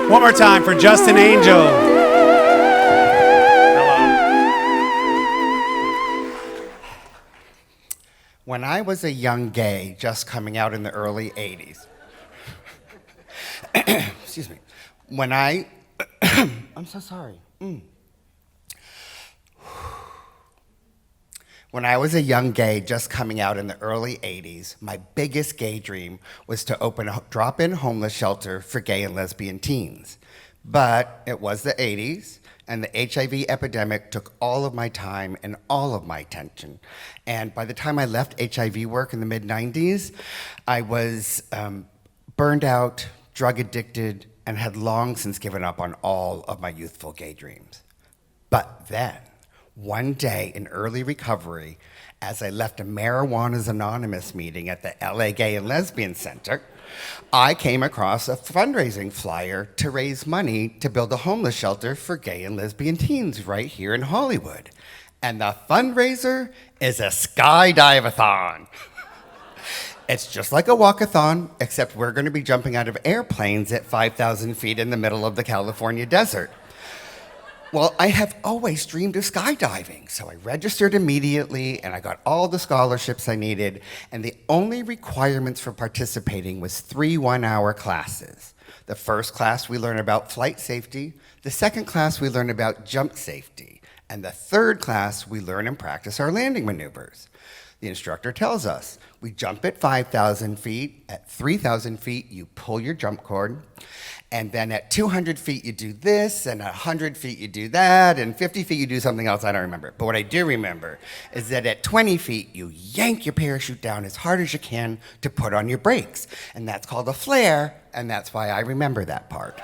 One more time for Justin Angel. When I was a young gay, just coming out in the early 80s. Excuse me. I'm so sorry. When I was a young gay, just coming out in the early 80s, my biggest gay dream was to open a drop-in homeless shelter for gay and lesbian teens. But it was the 80s, and the HIV epidemic took all of my time and all of my attention. And by the time I left HIV work in the mid-90s, I was burned out, drug addicted, and had long since given up on all of my youthful gay dreams. But then, one day in early recovery, as I left a Marijuana's Anonymous meeting at the LA Gay and Lesbian Center, I came across a fundraising flyer to raise money to build a homeless shelter for gay and lesbian teens right here in Hollywood. And the fundraiser is a skydive-a-thon. It's just like a walk-a-thon, except we're going to be jumping out of airplanes at 5,000 feet in the middle of the California desert. Well, I have always dreamed of skydiving, so I registered immediately and I got all the scholarships I needed, and the only requirements for participating was 3 one-hour classes. The first class we learn about flight safety, the second class we learn about jump safety, and the third class we learn and practice our landing maneuvers. The instructor tells us, we jump at 5,000 feet, at 3,000 feet you pull your jump cord, and then at 200 feet you do this, and 100 feet you do that, and 50 feet you do something else I don't remember. But what I do remember is that at 20 feet you yank your parachute down as hard as you can to put on your brakes. And that's called a flare, and that's why I remember that part.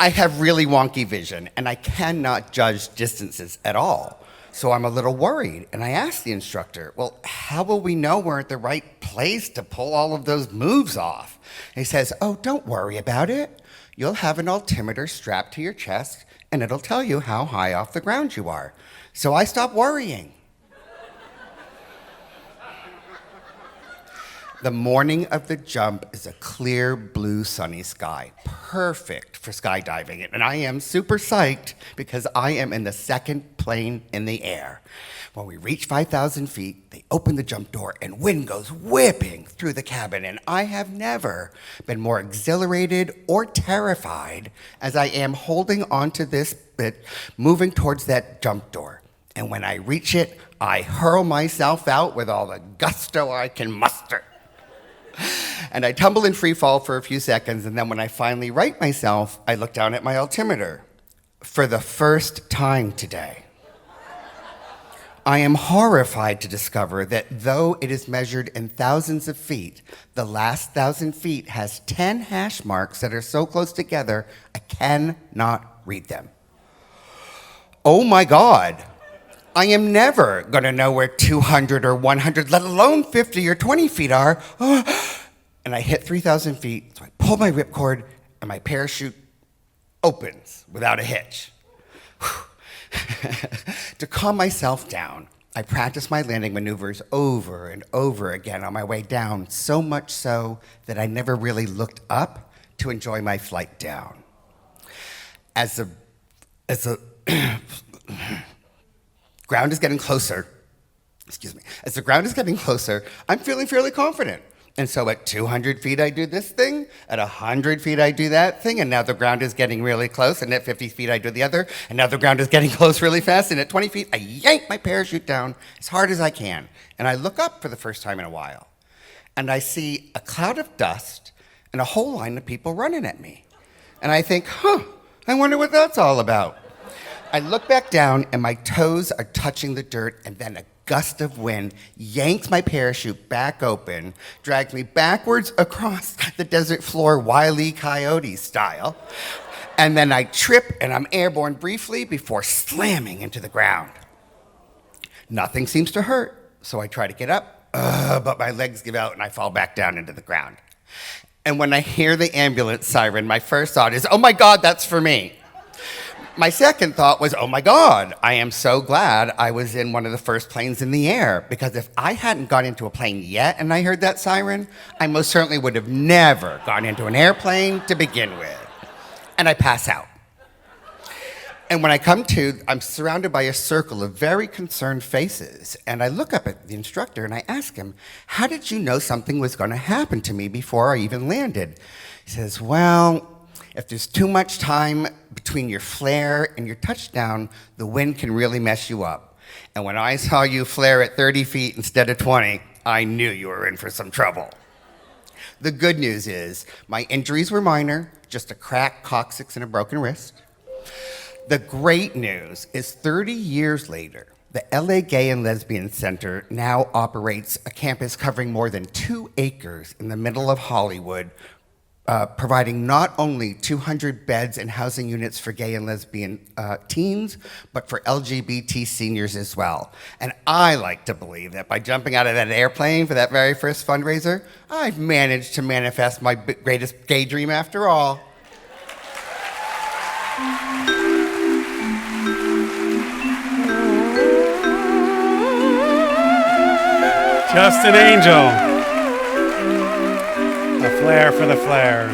I have really wonky vision, and I cannot judge distances at all. So I'm a little worried, and I asked the instructor, well, how will we know we're at the right place to pull all of those moves off? And he says, oh, don't worry about it. You'll have an altimeter strapped to your chest, and it'll tell you how high off the ground you are. So I stopped worrying. The morning of the jump is a clear, blue, sunny sky, perfect for skydiving. And I am super psyched because I am in the second plane in the air. When we reach 5,000 feet, they open the jump door and wind goes whipping through the cabin. And I have never been more exhilarated or terrified as I am holding onto this bit, moving towards that jump door. And when I reach it, I hurl myself out with all the gusto I can muster. And I tumble in free fall for a few seconds, and then when I finally right myself, I look down at my altimeter. For the first time today, I am horrified to discover that though it is measured in thousands of feet, the last 1,000 feet has 10 hash marks that are so close together, I cannot read them. Oh my God. I am never going to know where 200 or 100, let alone 50 or 20 feet are. And I hit 3,000 feet, so I pull my ripcord, and my parachute opens without a hitch. To calm myself down, I practiced my landing maneuvers over and over again on my way down, so much so that I never really looked up to enjoy my flight down. As the ground is getting closer, as the ground is getting closer, I'm feeling fairly confident. And so at 200 feet, I do this thing. At 100 feet, I do that thing. And now the ground is getting really close. And at 50 feet, I do the other. And now the ground is getting close really fast. And at 20 feet, I yank my parachute down as hard as I can. And I look up for the first time in a while. And I see a cloud of dust and a whole line of people running at me. And I think, I wonder what that's all about. I look back down, and my toes are touching the dirt, and then a gust of wind yanks my parachute back open, drags me backwards across the desert floor, Wile E. Coyote style, and then I trip, and I'm airborne briefly before slamming into the ground. Nothing seems to hurt, so I try to get up, but my legs give out, and I fall back down into the ground. And when I hear the ambulance siren, my first thought is, oh my God, that's for me. My second thought was, oh my God, I am so glad I was in one of the first planes in the air, because if I hadn't got into a plane yet and I heard that siren, I most certainly would have never gotten into an airplane to begin with. And I pass out. And when I come to, I'm surrounded by a circle of very concerned faces. And I look up at the instructor and I ask him, how did you know something was going to happen to me before I even landed? He says, well, if there's too much time between your flare and your touchdown, the wind can really mess you up. And when I saw you flare at 30 feet instead of 20, I knew you were in for some trouble. The good news is my injuries were minor, just a cracked coccyx and a broken wrist. The great news is 30 years later, the LA Gay and Lesbian Center now operates a campus covering more than 2 acres in the middle of Hollywood, providing not only 200 beds and housing units for gay and lesbian teens, but for LGBT seniors as well. And I like to believe that by jumping out of that airplane for that very first fundraiser, I've managed to manifest my greatest gay dream after all. Just an angel. A flare for the flare.